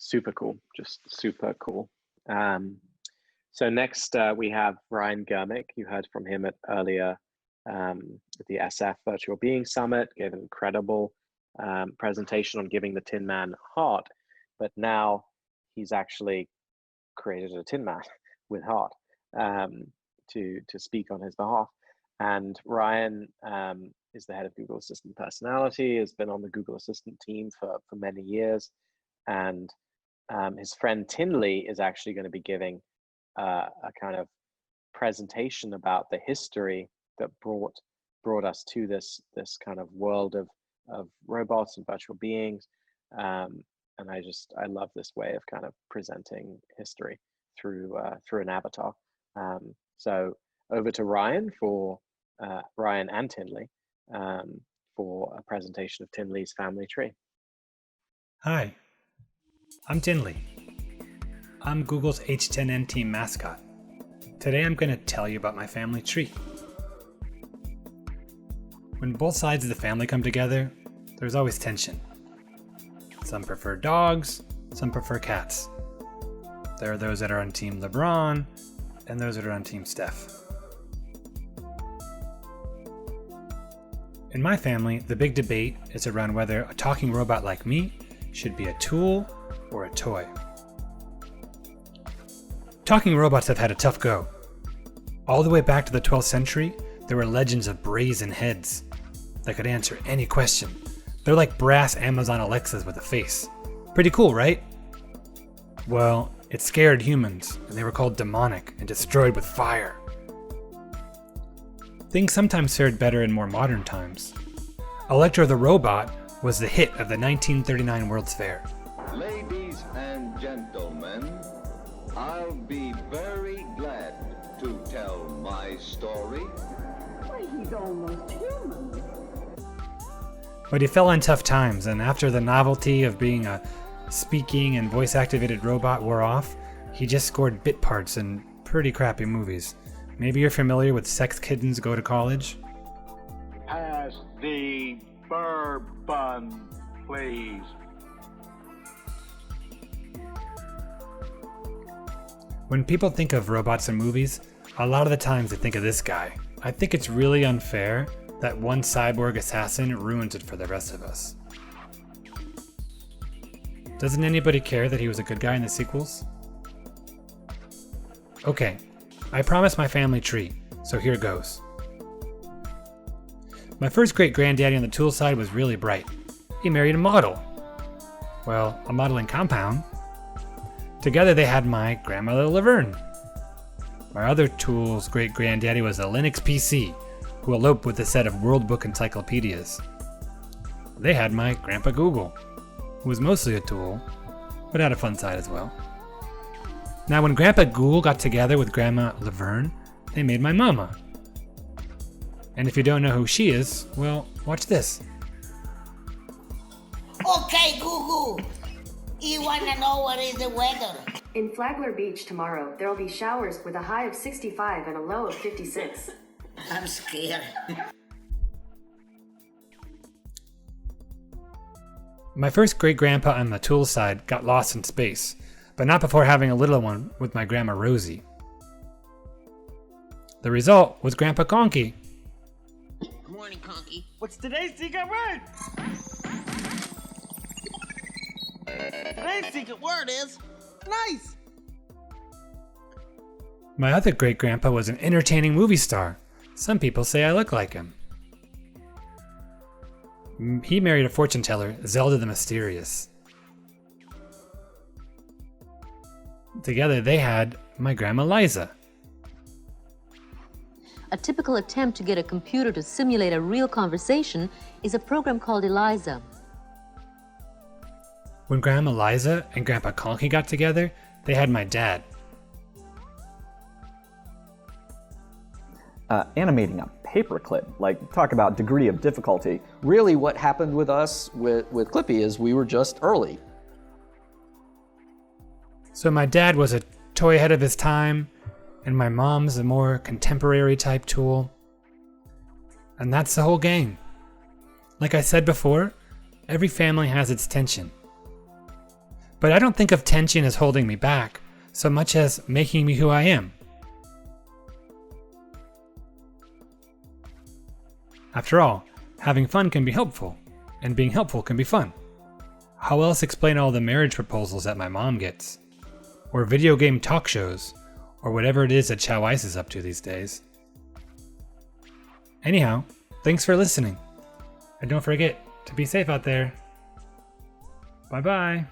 super cool, just super cool. So next we have Ryan Germick. You heard from him earlier at the SF Virtual Being Summit, gave an incredible presentation on giving the Tin Man a heart, but now he's actually created a Tin Man with heart to speak on his behalf. And Ryan is the head of Google Assistant Personality, has been on the Google Assistant team for many years. And his friend Tinley is actually going to be giving a kind of presentation about the history that brought us to this kind of world of robots and virtual beings. And I love this way of kind of presenting history through an avatar. So over to Ryan Ryan and Tinley for a presentation of Tinley's family tree. Hi, I'm Tinley. I'm Google's H10N team mascot. Today I'm going to tell you about my family tree. When both sides of the family come together, there's always tension. Some prefer dogs, some prefer cats. There are those that are on Team LeBron, and those that are on Team Steph. In my family, the big debate is around whether a talking robot like me should be a tool or a toy. Talking robots have had a tough go. All the way back to the 12th century, there were legends of brazen heads that could answer any question. They're like brass Amazon Alexas with a face. Pretty cool, right? Well, it scared humans, and they were called demonic and destroyed with fire. Things sometimes fared better in more modern times. Electra the Robot was the hit of the 1939 World's Fair. Ladies and gentlemen, I'll be very glad to tell my story. Why, he's almost human. But he fell on tough times, and after the novelty of being a speaking and voice-activated robot wore off, he just scored bit parts in pretty crappy movies. Maybe you're familiar with Sex Kittens Go to College? Pass the bourbon, please. When people think of robots in movies, a lot of the times they think of this guy. I think it's really unfair that one cyborg assassin ruins it for the rest of us. Doesn't anybody care that he was a good guy in the sequels? Okay, I promised my family tree, so here goes. My first great-granddaddy on the tool side was really bright. He married a model. Well, a modeling compound. Together they had my grandmother Laverne. My other tool's great-granddaddy was a Linux PC, who eloped with a set of World Book encyclopedias. They had my grandpa Google, who was mostly a tool, but had a fun side as well. Now when Grandpa Google got together with Grandma Laverne, they made my mama. And if you don't know who she is, well, watch this. Okay, Google. You wanna know what is the weather? In Flagler Beach tomorrow, there will be showers with a high of 65 and a low of 56. I'm scared. My first great-grandpa on the tool side got lost in space, but not before having a little one with my Grandma Rosie. The result was Grandpa Conky. Good morning, Conky. What's today's secret word? Today's secret word is nice. My other great-grandpa was an entertaining movie star. Some people say I look like him. He married a fortune teller, Zelda the Mysterious. Together they had my Grandma Liza. A typical attempt to get a computer to simulate a real conversation is a program called ELIZA. When Grandma Liza and Grandpa Conky got together, they had my dad. Animating a paperclip, like talk about degree of difficulty. Really what happened with us with Clippy is we were just early. So my dad was a toy ahead of his time, and my mom's a more contemporary type tool. And that's the whole game. Like I said before, every family has its tension. But I don't think of tension as holding me back so much as making me who I am. After all, having fun can be helpful, and being helpful can be fun. How else explain all the marriage proposals that my mom gets? Or video game talk shows, or whatever it is that Chow Ice is up to these days. Anyhow, thanks for listening. And don't forget to be safe out there. Bye-bye.